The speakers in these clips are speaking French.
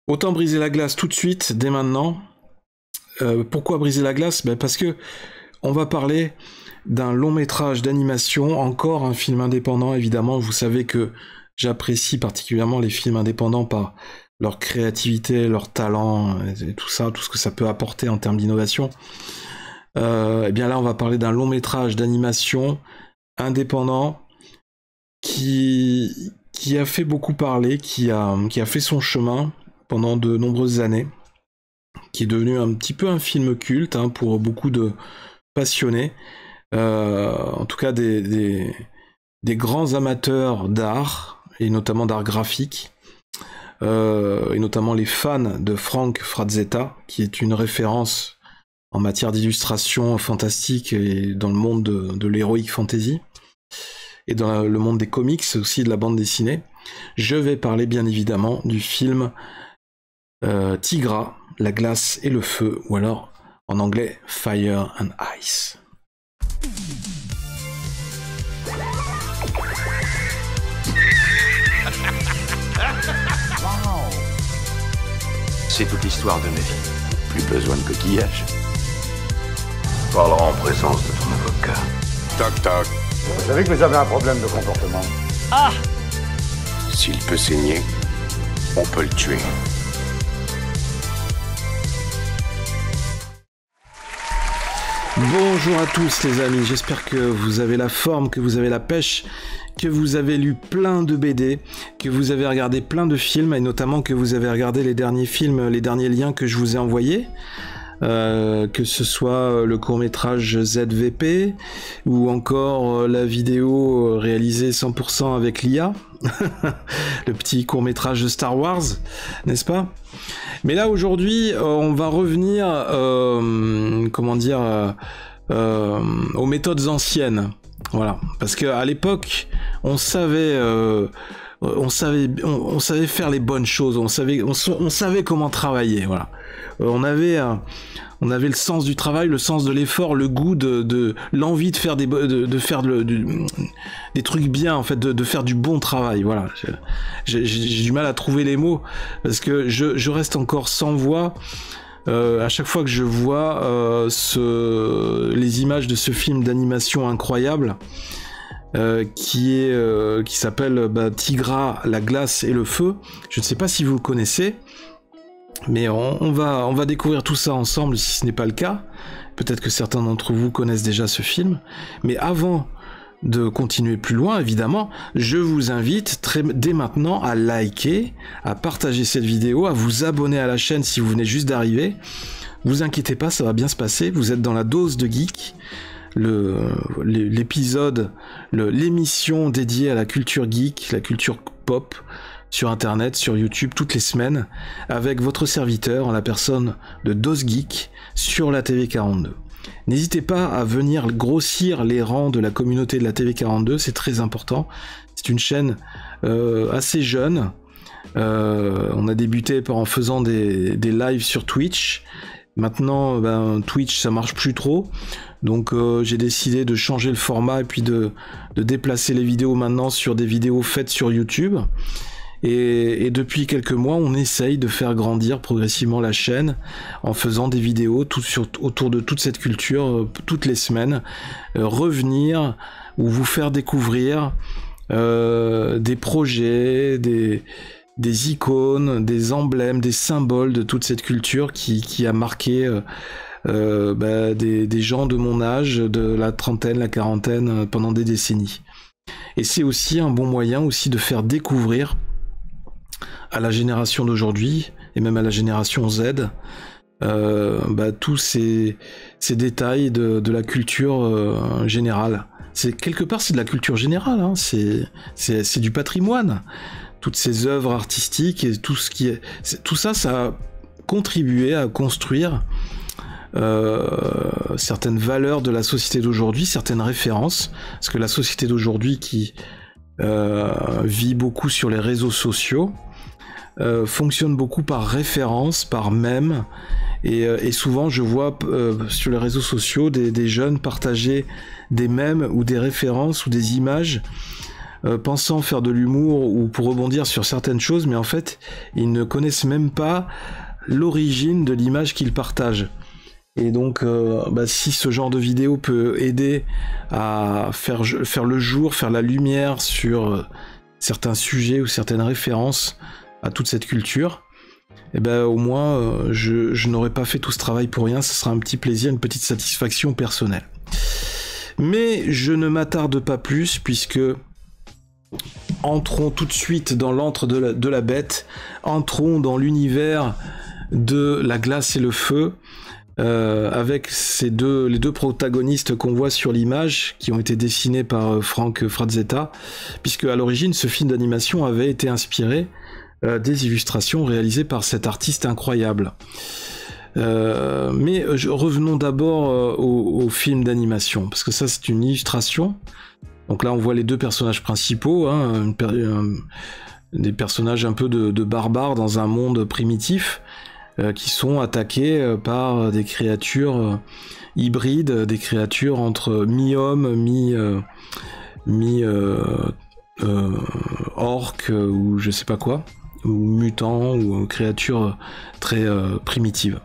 Autant briser la glace tout de suite, dès maintenant. Pourquoi briser la glace? Parce que on va parler d'un long métrage d'animation, encore un film indépendant, évidemment. Vous savez que j'apprécie particulièrement les films indépendants par leur créativité, leur talent, et tout ça, tout ce que ça peut apporter en termes d'innovation. Et bien là, on va parler d'un long métrage d'animation indépendant qui a fait beaucoup parler, qui a fait son chemin pendant de nombreuses années, qui est devenu un petit peu un film culte pour beaucoup de passionnés, en tout cas des grands amateurs d'art, et notamment d'art graphique, et notamment les fans de Frank Frazetta, qui est une référence en matière d'illustration fantastique et dans le monde de l'heroic fantasy, et dans le monde des comics, aussi de la bande dessinée. Je vais parler bien évidemment du film Tigra, la glace et le feu, ou alors en anglais Fire and Ice. C'est toute l'histoire de ma vie. Plus besoin de coquillage. On parlera en présence de ton avocat. Toc toc. Vous savez que vous avez un problème de comportement. Ah! S'il peut saigner, on peut le tuer. Bonjour à tous les amis, j'espère que vous avez la forme, que vous avez la pêche, que vous avez lu plein de BD, que vous avez regardé plein de films, et notamment que vous avez regardé les derniers films, les derniers liens que je vous ai envoyés. Que ce soit le court-métrage ZVP ou encore la vidéo réalisée 100% avec l'IA, le petit court-métrage de Star Wars, n'est-ce pas? Mais là aujourd'hui, on va revenir, aux méthodes anciennes. Voilà, parce qu'à l'époque, on savait faire les bonnes choses, on savait comment travailler. Voilà. On avait le sens du travail, le sens de l'effort, le goût de l'envie de faire des trucs bien, en fait, de faire du bon travail. Voilà. J'ai du mal à trouver les mots parce que je reste encore sans voix. À chaque fois que je vois les images de ce film d'animation incroyable, qui s'appelle Tigra, la glace et le feu. Je ne sais pas si vous le connaissez, mais on va découvrir tout ça ensemble si ce n'est pas le cas. Peut-être que certains d'entre vous connaissent déjà ce film. Mais avant de continuer plus loin, évidemment, je vous invite dès maintenant à liker, à partager cette vidéo, à vous abonner à la chaîne si vous venez juste d'arriver. Vous inquiétez pas, ça va bien se passer. Vous êtes dans la dose de geek. L'émission dédiée à la culture geek, la culture pop, sur internet, sur YouTube, toutes les semaines, avec votre serviteur en la personne de Dose Geek sur la TV42. N'hésitez pas à venir grossir les rangs de la communauté de la TV42, c'est très important. C'est une chaîne assez jeune. On a débuté en faisant des lives sur Twitch. Maintenant, Twitch, ça marche plus trop. Donc j'ai décidé de changer le format et puis de déplacer les vidéos maintenant sur des vidéos faites sur YouTube. Et depuis quelques mois, on essaye de faire grandir progressivement la chaîne en faisant des vidéos autour de toute cette culture toutes les semaines. Revenir ou vous faire découvrir des projets, des icônes, des emblèmes, des symboles de toute cette culture qui a marqué des gens de mon âge, de la trentaine, la quarantaine, pendant des décennies. Et c'est aussi un bon moyen aussi de faire découvrir à la génération d'aujourd'hui, et même à la génération Z, tous ces détails de la culture générale. Quelque part, c'est de la culture générale, hein. C'est du patrimoine. Toutes ces œuvres artistiques et tout ça, ça a contribué à construire certaines valeurs de la société d'aujourd'hui, certaines références, parce que la société d'aujourd'hui qui vit beaucoup sur les réseaux sociaux, fonctionne beaucoup par référence, par mème, et souvent je vois sur les réseaux sociaux des jeunes partager des mèmes ou des références ou des images pensant faire de l'humour ou pour rebondir sur certaines choses, mais en fait, ils ne connaissent même pas l'origine de l'image qu'ils partagent. Et donc, si ce genre de vidéo peut aider à faire le jour, faire la lumière sur certains sujets ou certaines références à toute cette culture, et au moins, je n'aurais pas fait tout ce travail pour rien, ce sera un petit plaisir, une petite satisfaction personnelle. Mais je ne m'attarde pas plus, puisque entrons tout de suite dans l'antre de la bête, entrons dans l'univers de la glace et le feu, avec les deux protagonistes qu'on voit sur l'image, qui ont été dessinés par Frank Frazetta, puisque à l'origine ce film d'animation avait été inspiré des illustrations réalisées par cet artiste incroyable. Mais revenons d'abord au film d'animation, parce que ça c'est une illustration. Donc là on voit les deux personnages principaux, hein, des personnages un peu de barbares dans un monde primitif, qui sont attaqués par des créatures hybrides, des créatures entre mi-homme, orque ou je sais pas quoi, ou mutants ou créatures très primitives.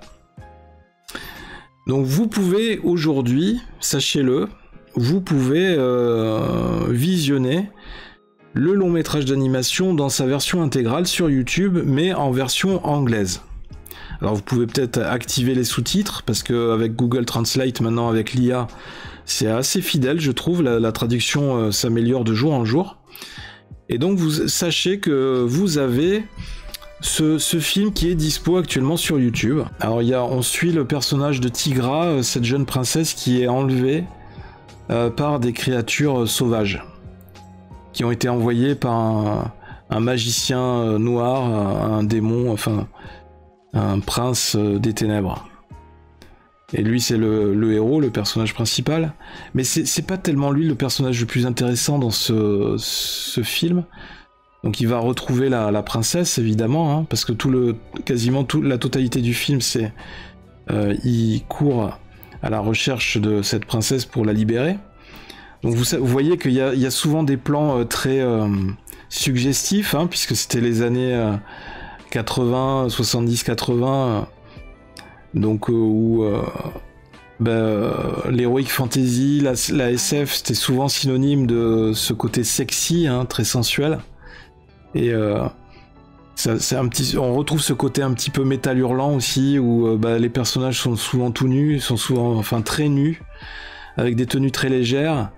Donc vous pouvez aujourd'hui, sachez-le, vous pouvez visionner le long métrage d'animation dans sa version intégrale sur YouTube, mais en version anglaise. Alors vous pouvez peut-être activer les sous-titres, parce qu'avec Google Translate, maintenant avec l'IA, c'est assez fidèle, je trouve, la traduction s'améliore de jour en jour. Et donc vous sachez que vous avez ce film qui est dispo actuellement sur YouTube. Alors on suit le personnage de Tigra, cette jeune princesse qui est enlevée par des créatures sauvages, qui ont été envoyées par un magicien noir, un démon, enfin un prince des ténèbres. Et lui c'est le héros, le personnage principal, mais c'est pas tellement lui le personnage le plus intéressant dans ce film. Donc il va retrouver la princesse évidemment, hein, parce que quasiment la totalité du film c'est il court à la recherche de cette princesse pour la libérer. Donc vous voyez qu'il y a souvent des plans très suggestifs, hein, puisque c'était les années 80, 70, 80, donc où l'heroic fantasy, la SF, c'était souvent synonyme de ce côté sexy, hein, très sensuel. Et on retrouve ce côté un petit peu métal hurlant aussi, où les personnages sont souvent tout nus, sont souvent très nus, avec des tenues très légères.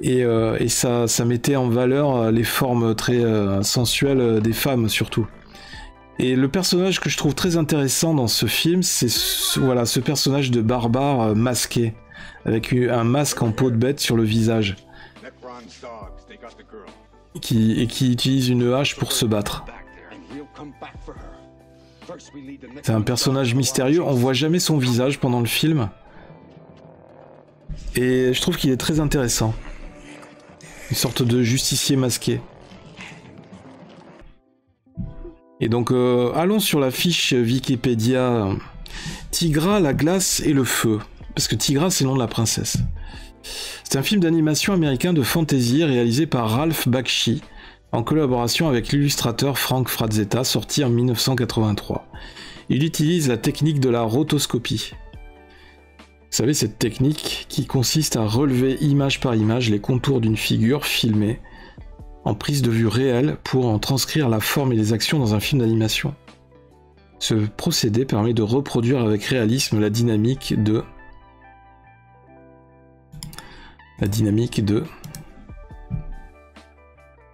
Et ça mettait en valeur les formes très sensuelles des femmes surtout. Et le personnage que je trouve très intéressant dans ce film, c'est ce personnage de barbare masqué, avec un masque en peau de bête sur le visage, qui utilise une hache pour se battre. C'est un personnage mystérieux, on voit jamais son visage pendant le film, et je trouve qu'il est très intéressant. Une sorte de justicier masqué. Et donc allons sur la fiche Wikipédia. Tigra, la glace et le feu. Parce que Tigra c'est le nom de la princesse. C'est un film d'animation américain de fantasy réalisé par Ralph Bakshi en collaboration avec l'illustrateur Frank Frazetta, sorti en 1983. Il utilise la technique de la rotoscopie. Vous savez, cette technique qui consiste à relever image par image les contours d'une figure filmée en prise de vue réelle pour en transcrire la forme et les actions dans un film d'animation. Ce procédé permet de reproduire avec réalisme la dynamique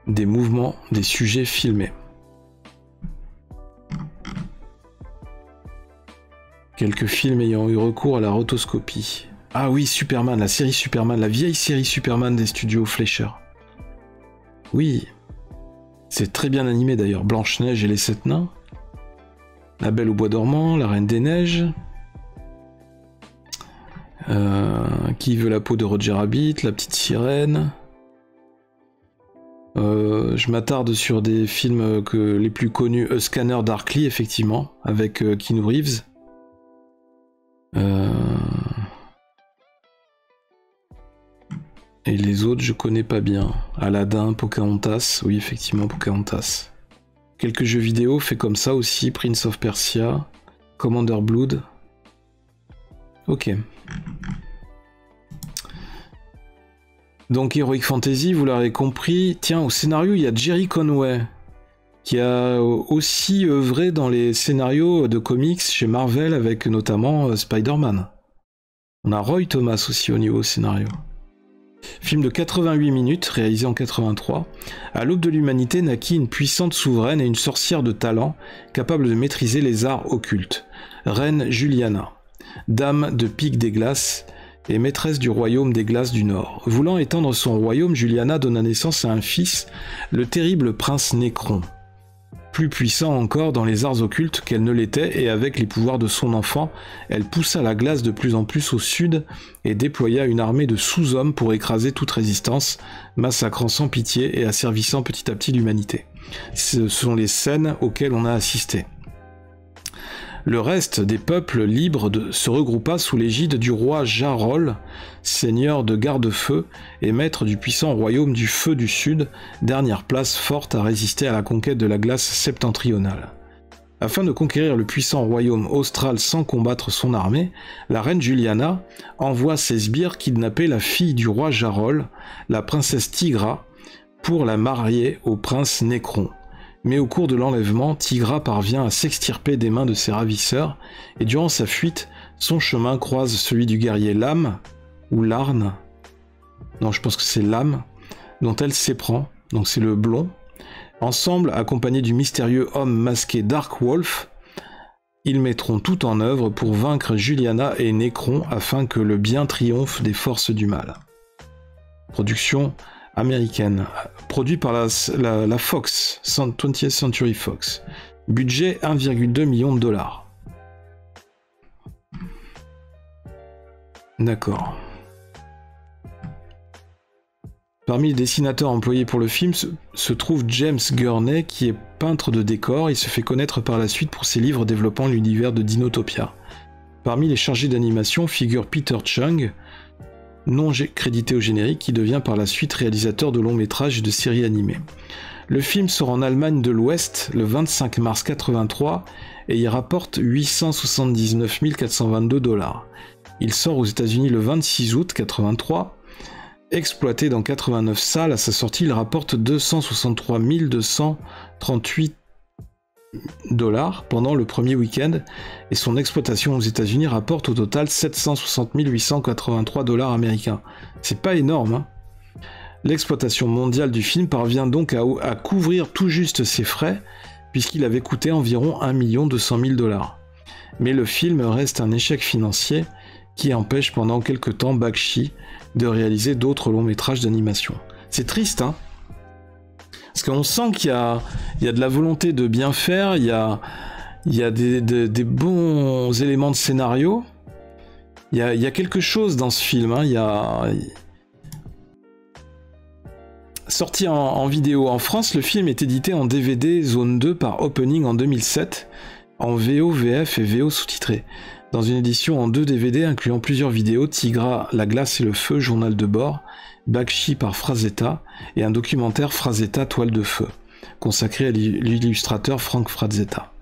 des mouvements des sujets filmés. Quelques films ayant eu recours à la rotoscopie. Ah oui, Superman, la série Superman, la vieille série Superman des studios Fleischer. Oui, c'est très bien animé d'ailleurs. Blanche-Neige et les 7 nains, La Belle au bois dormant, La Reine des Neiges, Qui veut la peau de Roger Rabbit, La Petite Sirène. Je m'attarde sur des films les plus connus, A Scanner Darkly effectivement, avec Keanu Reeves. Et les autres, je connais pas bien. Aladdin, Pocahontas, oui, effectivement, Pocahontas. Quelques jeux vidéo faits comme ça aussi, Prince of Persia, Commander Blood. Ok. Donc Heroic Fantasy, vous l'aurez compris. Tiens, au scénario, il y a Jerry Conway, qui a aussi œuvré dans les scénarios de comics chez Marvel, avec notamment Spider-Man. On a Roy Thomas aussi au niveau scénario. Film de 88 minutes, réalisé en 83. À l'aube de l'humanité naquit une puissante souveraine et une sorcière de talent, capable de maîtriser les arts occultes. Reine Juliana, dame de Pic des Glaces et maîtresse du royaume des Glaces du Nord. Voulant étendre son royaume, Juliana donna naissance à un fils, le terrible prince Nécron. Plus puissant encore dans les arts occultes qu'elle ne l'était, et avec les pouvoirs de son enfant, elle poussa la glace de plus en plus au sud et déploya une armée de sous-hommes pour écraser toute résistance, massacrant sans pitié et asservissant petit à petit l'humanité. Ce sont les scènes auxquelles on a assisté. Le reste des peuples libres se regroupa sous l'égide du roi Jarol, seigneur de Garde-Feu et maître du puissant royaume du Feu du Sud, dernière place forte à résister à la conquête de la glace septentrionale. Afin de conquérir le puissant royaume austral sans combattre son armée, la reine Juliana envoie ses sbires kidnapper la fille du roi Jarol, la princesse Tigra, pour la marier au prince Nécron. Mais au cours de l'enlèvement, Tigra parvient à s'extirper des mains de ses ravisseurs, et durant sa fuite, son chemin croise celui du guerrier Lame, ou Larn, non je pense que c'est Lame, dont elle s'éprend, donc c'est le blond. Ensemble, accompagnés du mystérieux homme masqué Dark Wolf, ils mettront tout en œuvre pour vaincre Juliana et Nécron afin que le bien triomphe des forces du mal. Production américaine, produit par la Fox, 20th Century Fox. Budget 1,2 million de dollars. D'accord. Parmi les dessinateurs employés pour le film se trouve James Gurney, qui est peintre de décors. Il se fait connaître par la suite pour ses livres développant l'univers de Dinotopia. Parmi les chargés d'animation figure Peter Chung, non crédité au générique, qui devient par la suite réalisateur de longs métrages et de séries animées. Le film sort en Allemagne de l'Ouest le 25 mars 83 et y rapporte 879 422 $. Il sort aux États-Unis le 26 août 83. Exploité dans 89 salles, à sa sortie, il rapporte 263 238 $ pendant le premier week-end, et son exploitation aux États-Unis rapporte au total 760 883 $ américains. C'est pas énorme, hein. L'exploitation mondiale du film parvient donc à couvrir tout juste ses frais, puisqu'il avait coûté environ 1 200 000 $. Mais le film reste un échec financier qui empêche pendant quelque temps Bakshi de réaliser d'autres longs métrages d'animation. C'est triste, hein. Parce qu'on sent qu'il y a de la volonté de bien faire, il y a des bons éléments de scénario, il y a quelque chose dans ce film, hein. Sorti en vidéo en France, le film est édité en DVD Zone 2 par Opening en 2007, en VO, VF et VO sous-titré. Dans une édition en 2 DVD incluant plusieurs vidéos, Tigra, La glace et le feu, journal de bord, Bakshi par Frazetta, et un documentaire Frazetta, toile de feu, consacré à l'illustrateur Frank Frazetta,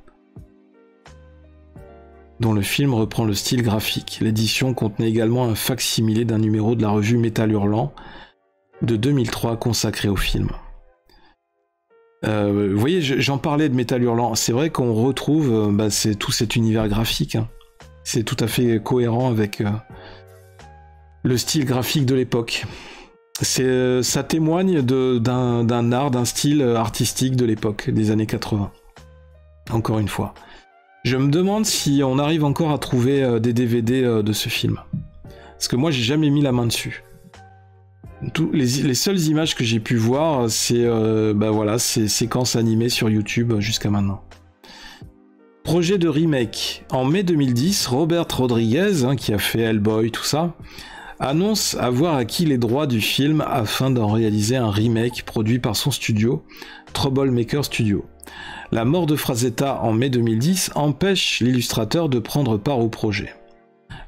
dont le film reprend le style graphique. L'édition contenait également un fac-similé d'un numéro de la revue Métal Hurlant de 2003 consacré au film. Vous voyez, j'en parlais de Métal Hurlant, c'est vrai qu'on retrouve c'est tout cet univers graphique, hein. C'est tout à fait cohérent avec le style graphique de l'époque. Ça témoigne d'un art, d'un style artistique de l'époque, des années 80. Encore une fois. Je me demande si on arrive encore à trouver des DVD de ce film. Parce que moi, j'ai jamais mis la main dessus. Les seules images que j'ai pu voir, c'est ces séquences animées sur YouTube jusqu'à maintenant. Projet de remake. En mai 2010, Robert Rodriguez, qui a fait Hellboy, tout ça, annonce avoir acquis les droits du film afin d'en réaliser un remake produit par son studio, Troublemaker Studio. La mort de Frazetta en mai 2010 empêche l'illustrateur de prendre part au projet.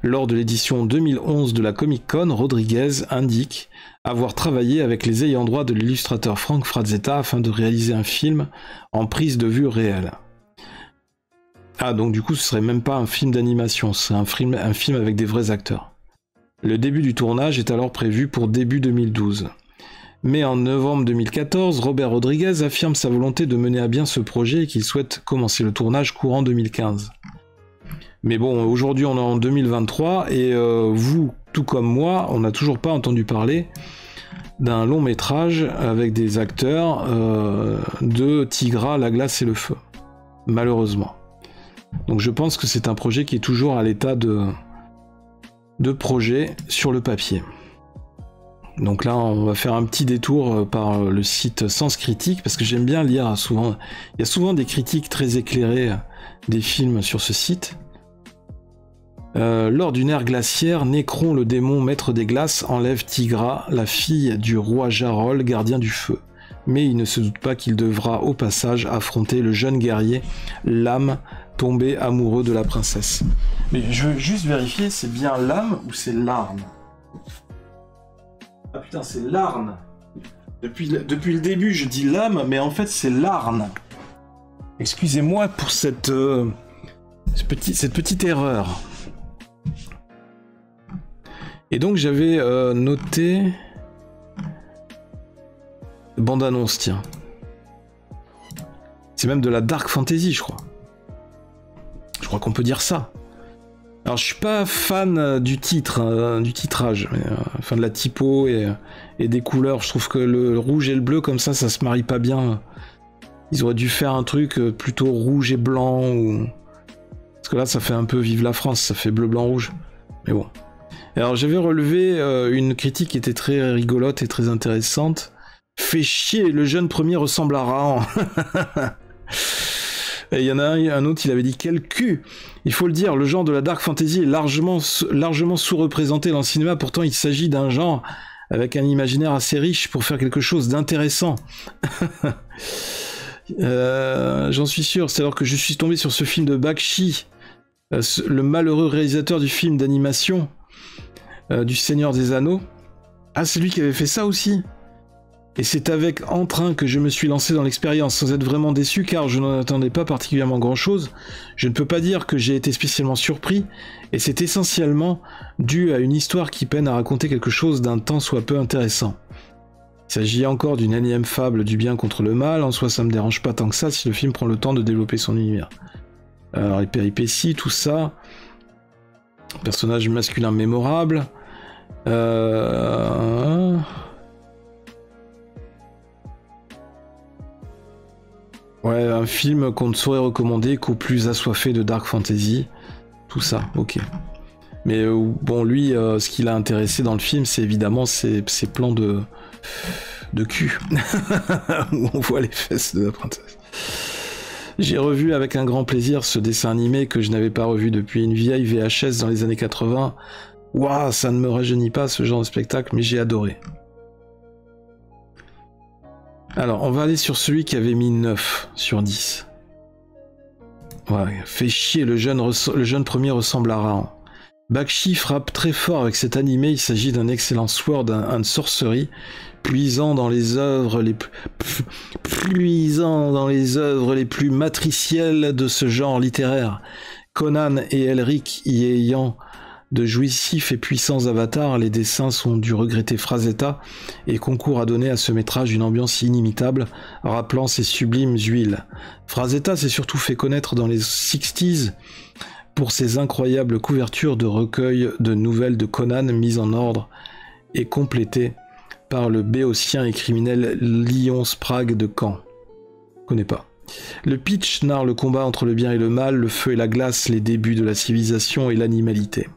Lors de l'édition 2011 de la Comic-Con, Rodriguez indique avoir travaillé avec les ayants droit de l'illustrateur Frank Frazetta afin de réaliser un film en prise de vue réelle. Ah, donc du coup, ce serait même pas un film d'animation, c'est un film avec des vrais acteurs. Le début du tournage est alors prévu pour début 2012. Mais en novembre 2014, Robert Rodriguez affirme sa volonté de mener à bien ce projet et qu'il souhaite commencer le tournage courant 2015. Mais bon, aujourd'hui on est en 2023 et vous, tout comme moi, on n'a toujours pas entendu parler d'un long métrage avec des acteurs de Tigra, la glace et le feu. Malheureusement. Donc je pense que c'est un projet qui est toujours à l'état de projet sur le papier. Donc là, on va faire un petit détour par le site Sens Critique, parce que j'aime bien lire souvent. Il y a souvent des critiques très éclairées des films sur ce site. Lors d'une ère glaciaire, Nécron, le démon maître des glaces, enlève Tigra, la fille du roi Jarol, gardien du feu. Mais il ne se doute pas qu'il devra au passage affronter le jeune guerrier, l'âme, tombé amoureux de la princesse. Mais je veux juste vérifier, c'est bien l'âme ou c'est l'arme? Ah putain, c'est l'arne. Depuis le début, je dis l'âme, mais en fait, c'est l'arne. Excusez-moi pour cette petite erreur. Et donc, j'avais noté... Bande-annonce, tiens. C'est même de la dark fantasy, je crois. Je crois qu'on peut dire ça. Alors je suis pas fan du titre, du titrage, mais, enfin de la typo et des couleurs. Je trouve que le rouge et le bleu comme ça se marie pas bien. Ils auraient dû faire un truc plutôt rouge et blanc ou... Parce que là ça fait un peu Vive la France, ça fait bleu, blanc, rouge. Mais bon. Alors j'avais relevé une critique qui était très rigolote et très intéressante. Fait chier, le jeune premier ressemble à Rahan. Et il y en a un autre, il avait dit quel cul. Il faut le dire, le genre de la dark fantasy est largement sous-représenté dans le cinéma, pourtant il s'agit d'un genre avec un imaginaire assez riche pour faire quelque chose d'intéressant. J'en suis sûr, c'est alors que je suis tombé sur ce film de Bakshi, le malheureux réalisateur du film d'animation du Seigneur des Anneaux. Ah, c'est lui qui avait fait ça aussi. Et c'est avec entrain que je me suis lancé dans l'expérience, sans être vraiment déçu, car je n'en attendais pas particulièrement grand-chose. Je ne peux pas dire que j'ai été spécialement surpris, et c'est essentiellement dû à une histoire qui peine à raconter quelque chose d'un tant soit peu intéressant. Il s'agit encore d'une énième fable du bien contre le mal, en soi ça me dérange pas tant que ça si le film prend le temps de développer son univers. Alors les péripéties, tout ça, personnage masculin mémorable, ouais, un film qu'on ne saurait recommander qu'aux plus assoiffés de dark fantasy. Tout ça, ok. Mais bon, lui, ce qui l'a intéressé dans le film, c'est évidemment ses plans de cul. Où on voit les fesses de la princesse. J'ai revu avec un grand plaisir ce dessin animé que je n'avais pas revu depuis une vieille VHS dans les années 80. Waouh, ça ne me rajeunit pas ce genre de spectacle, mais j'ai adoré. Alors, on va aller sur celui qui avait mis 9 sur 10. Ouais, fait chier, le jeune premier ressemble à Rahan. Bakshi frappe très fort avec cet animé, il s'agit d'un excellent sword and sorcery, puisant dans les œuvres les plus matricielles de ce genre littéraire. Conan et Elric y ayant de jouissifs et puissants avatars, les dessins sont du regretté Frazetta et concourent à donner à ce métrage une ambiance inimitable, rappelant ses sublimes huiles. Frazetta s'est surtout fait connaître dans les 60s pour ses incroyables couvertures de recueils de nouvelles de Conan mises en ordre et complétées par le béotien et criminel Lion Sprague de Caen. Je connais pas. Le pitch narre le combat entre le bien et le mal, le feu et la glace, les débuts de la civilisation et l'animalité.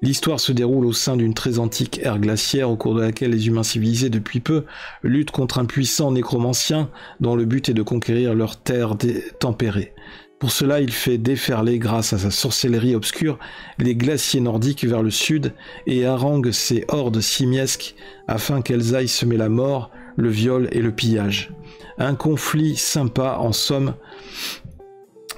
L'histoire se déroule au sein d'une très antique ère glaciaire au cours de laquelle les humains civilisés depuis peu luttent contre un puissant nécromancien dont le but est de conquérir leur terre tempérée. Pour cela, il fait déferler, grâce à sa sorcellerie obscure, les glaciers nordiques vers le sud et harangue ses hordes simiesques afin qu'elles aillent semer la mort, le viol et le pillage. Un conflit sympa en somme,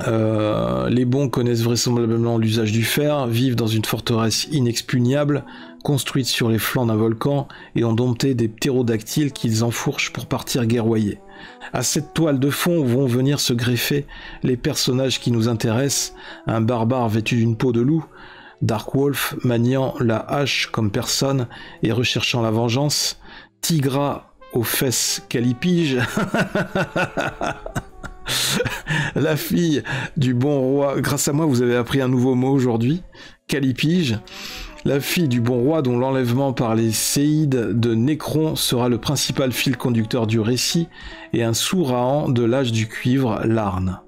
Les bons connaissent vraisemblablement l'usage du fer, vivent dans une forteresse inexpugnable, construite sur les flancs d'un volcan, et ont dompté des ptérodactyles qu'ils enfourchent pour partir guerroyer. À cette toile de fond vont venir se greffer les personnages qui nous intéressent, un barbare vêtu d'une peau de loup, Darkwolf maniant la hache comme personne et recherchant la vengeance, Tigra aux fesses calipige, la fille du bon roi, grâce à moi vous avez appris un nouveau mot aujourd'hui, calipige, la fille du bon roi dont l'enlèvement par les séides de Nécron sera le principal fil conducteur du récit, et un sourahan de l'âge du cuivre, Larn.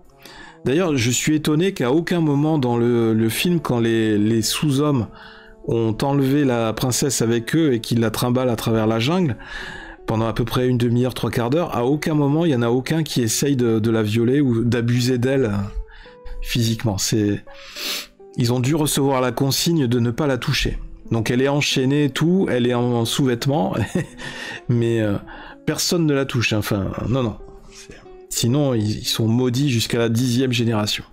D'ailleurs, je suis étonné qu'à aucun moment dans le film, quand les sous-hommes ont enlevé la princesse avec eux et qu'ils la trimballent à travers la jungle, pendant à peu près une demi-heure, 3/4 d'heure, à aucun moment, il n'y en a aucun qui essaye de la violer ou d'abuser d'elle physiquement. Ils ont dû recevoir la consigne de ne pas la toucher. Donc elle est enchaînée et tout, elle est en sous-vêtements, mais personne ne la touche. Enfin, non. Sinon, ils sont maudits jusqu'à la 10e génération.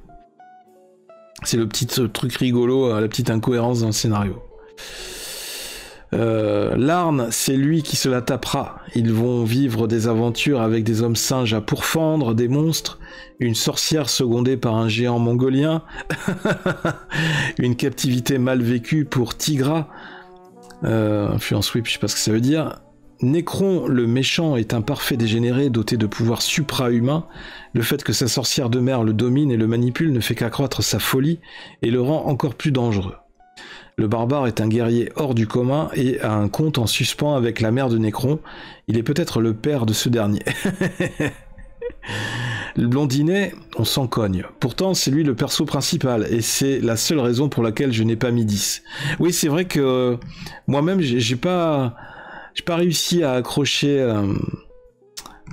C'est le petit truc rigolo, la petite incohérence dans le scénario. Larn, c'est lui qui se la tapera. Ils vont vivre des aventures avec des hommes singes à pourfendre, des monstres, une sorcière secondée par un géant mongolien, une captivité mal vécue pour Tigra, influence whip, je sais pas ce que ça veut dire. Nécron, le méchant, est un parfait dégénéré doté de pouvoirs supra-humains. Le fait que sa sorcière de mer le domine et le manipule ne fait qu'accroître sa folie et le rend encore plus dangereux. Le barbare est un guerrier hors du commun et a un compte en suspens avec la mère de Nécron. Il est peut-être le père de ce dernier. Le blondinet, on s'en cogne. Pourtant, c'est lui le perso principal, et c'est la seule raison pour laquelle je n'ai pas mis 10. Oui, c'est vrai que moi-même, j'ai pas réussi à accrocher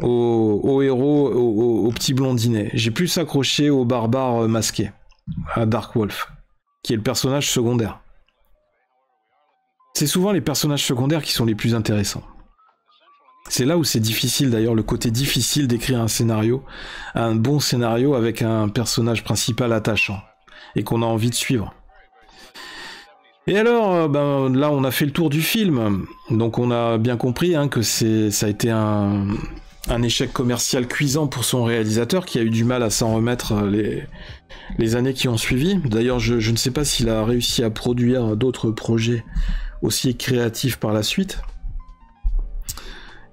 au héros, au petit blondinet. J'ai plus accroché au barbare masqué, à Darkwolf, qui est le personnage secondaire. C'est souvent les personnages secondaires qui sont les plus intéressants. C'est là où c'est difficile, d'ailleurs, le côté difficile d'écrire un scénario, un bon scénario avec un personnage principal attachant, et qu'on a envie de suivre. Et alors, là, on a fait le tour du film, donc on a bien compris que ça a été un échec commercial cuisant pour son réalisateur, qui a eu du mal à s'en remettre les années qui ont suivi. D'ailleurs, je ne sais pas s'il a réussi à produire d'autres projets aussi créatifs par la suite.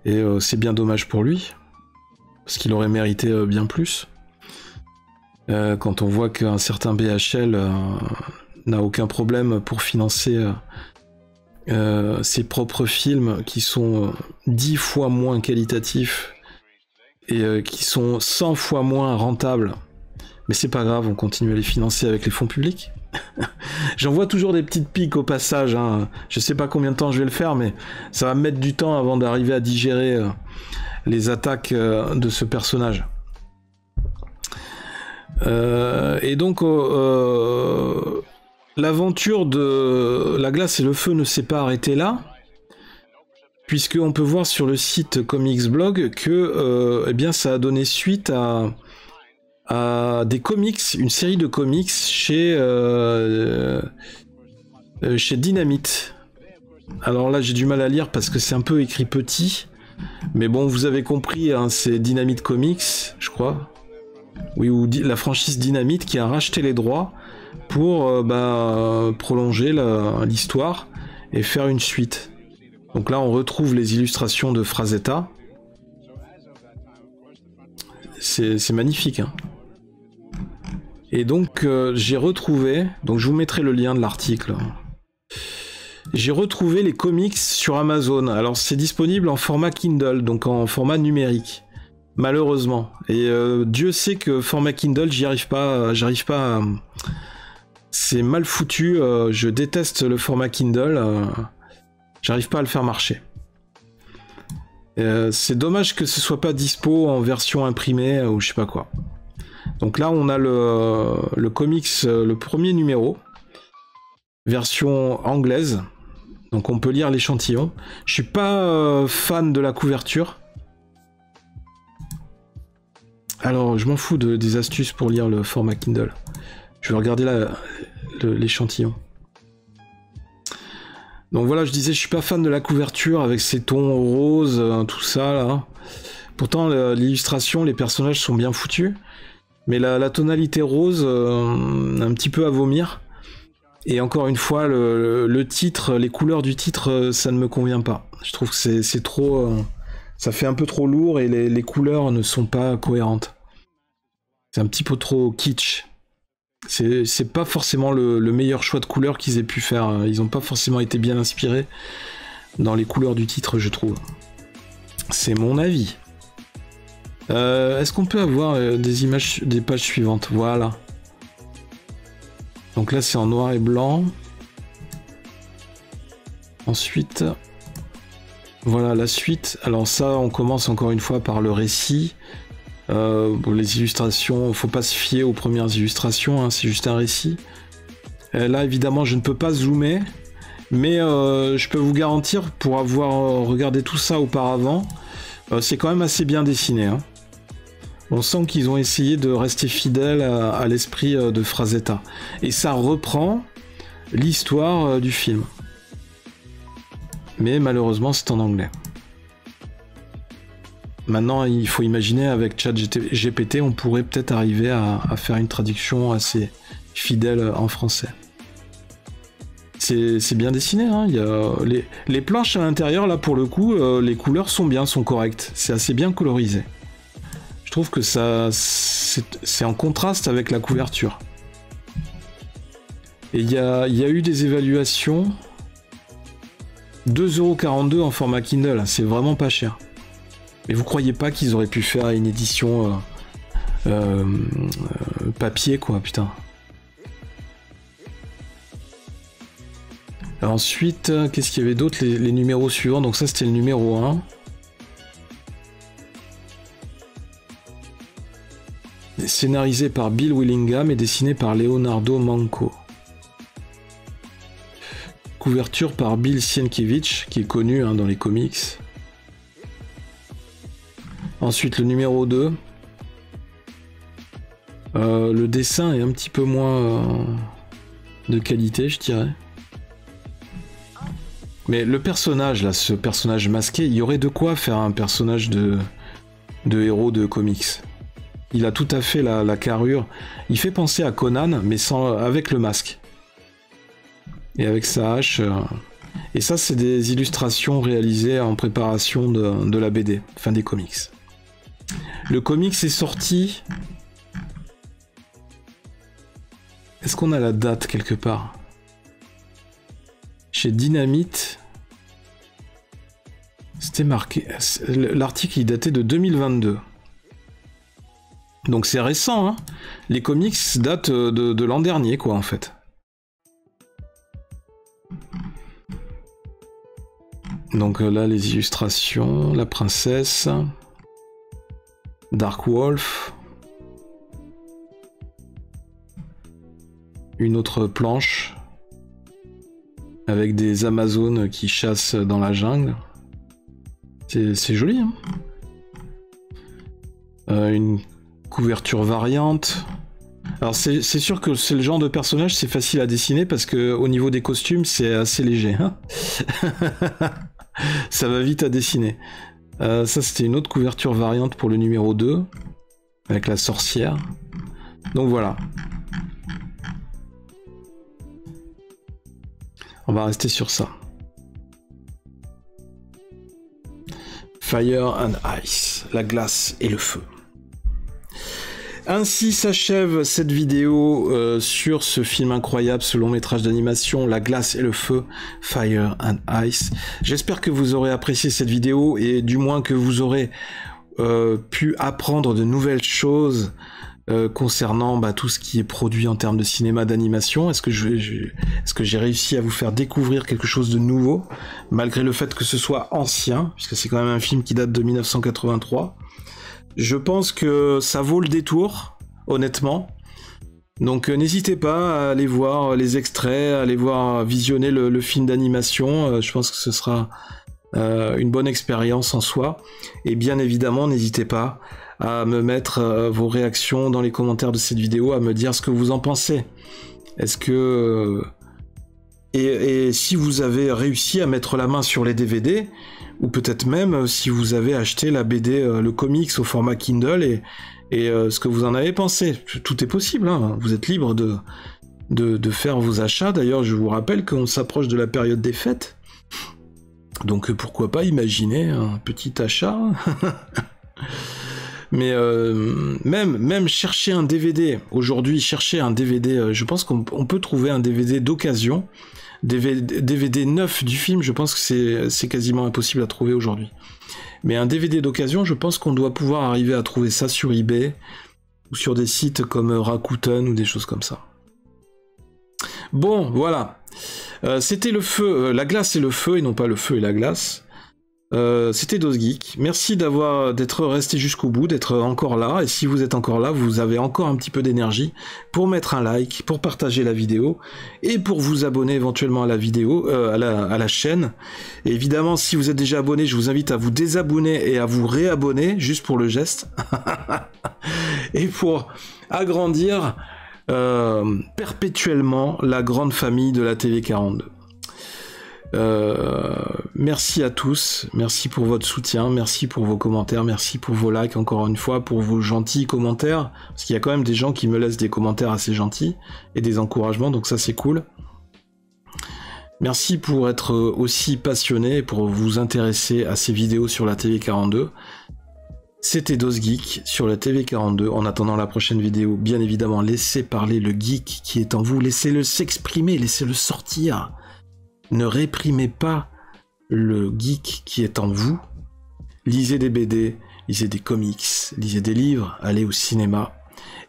Et c'est bien dommage pour lui, parce qu'il aurait mérité bien plus. Quand on voit qu'un certain BHL n'a aucun problème pour financer ses propres films qui sont 10 fois moins qualitatifs et qui sont 100 fois moins rentables. Mais c'est pas grave, on continue à les financer avec les fonds publics. J'en vois toujours des petites piques au passage, Je sais pas combien de temps je vais le faire, mais ça va me mettre du temps avant d'arriver à digérer les attaques de ce personnage. Et donc l'aventure de La Glace et le Feu ne s'est pas arrêtée là, puisqu'on peut voir sur le site Comics Blog que ça a donné suite à des comics, une série de comics chez Dynamite. Alors là, j'ai du mal à lire parce que c'est un peu écrit petit, mais bon, vous avez compris, c'est Dynamite Comics, je crois. Oui, ou la franchise Dynamite qui a racheté les droits pour prolonger l'histoire et faire une suite. Donc là, on retrouve les illustrations de Frazetta. C'est magnifique, Et donc, j'ai retrouvé... Donc, je vous mettrai le lien de l'article. J'ai retrouvé les comics sur Amazon. Alors, c'est disponible en format Kindle, donc en format numérique. Malheureusement. Et Dieu sait que format Kindle, j'arrive pas c'est mal foutu. Je déteste le format Kindle. J'arrive pas à le faire marcher. C'est dommage que ce soit pas dispo en version imprimée ou je sais pas quoi. Donc là, on a le comics, le premier numéro, version anglaise. Donc on peut lire l'échantillon. Je suis pas fan de la couverture. Alors, je m'en fous des astuces pour lire le format Kindle. Je vais regarder l'échantillon. Donc voilà, je disais, je suis pas fan de la couverture avec ces tons roses, tout ça là. Pourtant, l'illustration, les personnages sont bien foutus. Mais la tonalité rose, un petit peu à vomir. Et encore une fois, le titre, les couleurs du titre, ça ne me convient pas. Je trouve que c'est trop... ça fait un peu trop lourd et les couleurs ne sont pas cohérentes. C'est un petit peu trop kitsch. C'est pas forcément le meilleur choix de couleurs qu'ils aient pu faire. Ils n'ont pas forcément été bien inspirés dans les couleurs du titre, je trouve. C'est mon avis. Est-ce qu'on peut avoir des images des pages suivantes? Voilà. Donc là, c'est en noir et blanc. Ensuite, voilà la suite. Alors ça, on commence encore une fois par le récit. Les illustrations, faut pas se fier aux premières illustrations, hein, c'est juste un récit. Là, évidemment, je ne peux pas zoomer, mais je peux vous garantir, pour avoir regardé tout ça auparavant, c'est quand même assez bien dessiné. Hein. On sent qu'ils ont essayé de rester fidèles à l'esprit de Frazetta. Et ça reprend l'histoire du film. Mais malheureusement, c'est en anglais. Maintenant, il faut imaginer, avec ChatGPT, on pourrait peut-être arriver à faire une traduction assez fidèle en français. C'est bien dessiné, hein. Il y a les planches à l'intérieur, là, pour le coup, les couleurs sont correctes. C'est assez bien colorisé. Je trouve que c'est en contraste avec la couverture. Et il y a eu des évaluations. 2,42 € en format Kindle, c'est vraiment pas cher. Mais vous croyez pas qu'ils auraient pu faire une édition papier, quoi, putain. Alors ensuite, qu'est-ce qu'il y avait d'autre, les numéros suivants. Donc ça, c'était le numéro 1. Scénarisé par Bill Willingham et dessiné par Leonardo Manco. Couverture par Bill Sienkiewicz, qui est connu hein, dans les comics. Ensuite, le numéro 2. Le dessin est un petit peu moins de qualité, je dirais. Mais le personnage, là, ce personnage masqué, il y aurait de quoi faire un personnage de héros de comics. Il a tout à fait la carrure. Il fait penser à Conan, mais avec le masque. Et avec sa hache. Et ça, c'est des illustrations réalisées en préparation de la BD, enfin des comics. Le comics est sorti... Est-ce qu'on a la date quelque part? Chez Dynamite... C'était marqué... L'article, il datait de 2022. Donc c'est récent, hein. Les comics datent de l'an dernier, quoi, en fait. Donc là, les illustrations, la princesse, Dark Wolf, une autre planche avec des Amazones qui chassent dans la jungle. C'est joli, hein. Une couverture variante. Alors c'est sûr que c'est le genre de personnage, c'est facile à dessiner parce que au niveau des costumes, c'est assez léger. Hein. Ça va vite à dessiner. Ça, c'était une autre couverture variante pour le numéro 2, avec la sorcière. Donc voilà. On va rester sur ça. Fire and Ice, la glace et le feu. Ainsi s'achève cette vidéo sur ce film incroyable, ce long métrage d'animation, La glace et le feu, Fire and Ice. J'espère que vous aurez apprécié cette vidéo et du moins que vous aurez pu apprendre de nouvelles choses concernant tout ce qui est produit en termes de cinéma d'animation. Est-ce que j'ai réussi à vous faire découvrir quelque chose de nouveau, malgré le fait que ce soit ancien, puisque c'est quand même un film qui date de 1983. Je pense que ça vaut le détour, honnêtement. Donc n'hésitez pas à aller voir les extraits, à aller visionner le film d'animation. Je pense que ce sera une bonne expérience en soi. Et bien évidemment, n'hésitez pas à me mettre vos réactions dans les commentaires de cette vidéo, à me dire ce que vous en pensez. Est-ce que... Et si vous avez réussi à mettre la main sur les DVD, ou peut-être même si vous avez acheté la BD, le comics au format Kindle, et ce que vous en avez pensé. Tout est possible, hein. Vous êtes libre de faire vos achats. D'ailleurs, je vous rappelle qu'on s'approche de la période des fêtes. Donc pourquoi pas imaginer un petit achat. Mais même chercher un DVD, aujourd'hui, chercher un DVD, je pense qu'on peut trouver un DVD d'occasion. DVD neuf du film, je pense que c'est quasiment impossible à trouver aujourd'hui. Mais un DVD d'occasion, je pense qu'on doit pouvoir arriver à trouver ça sur eBay, ou sur des sites comme Rakuten, ou des choses comme ça. Bon, voilà. C'était le feu, la glace et le feu, et non pas le feu et la glace. C'était DosGeek. Merci d'être resté jusqu'au bout, d'être encore là. Et si vous êtes encore là, vous avez encore un petit peu d'énergie pour mettre un like, pour partager la vidéo et pour vous abonner éventuellement à la vidéo, à la chaîne. Et évidemment, si vous êtes déjà abonné, je vous invite à vous désabonner et à vous réabonner, juste pour le geste. Et pour agrandir perpétuellement la grande famille de la TV42. Merci à tous, merci pour votre soutien, merci pour vos commentaires, merci pour vos likes, encore une fois, pour vos gentils commentaires, parce qu'il y a quand même des gens qui me laissent des commentaires assez gentils, et des encouragements, donc ça c'est cool. Merci pour être aussi passionné, pour vous intéresser à ces vidéos sur la TV42. C'était DosGeek sur la TV42. En attendant la prochaine vidéo, bien évidemment, laissez parler le geek qui est en vous, laissez-le s'exprimer, laissez-le sortir. Ne réprimez pas le geek qui est en vous. Lisez des BD, lisez des comics, lisez des livres, allez au cinéma.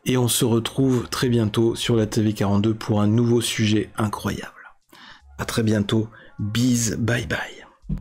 Et on se retrouve très bientôt sur la TV42 pour un nouveau sujet incroyable. À très bientôt. Bise, bye bye.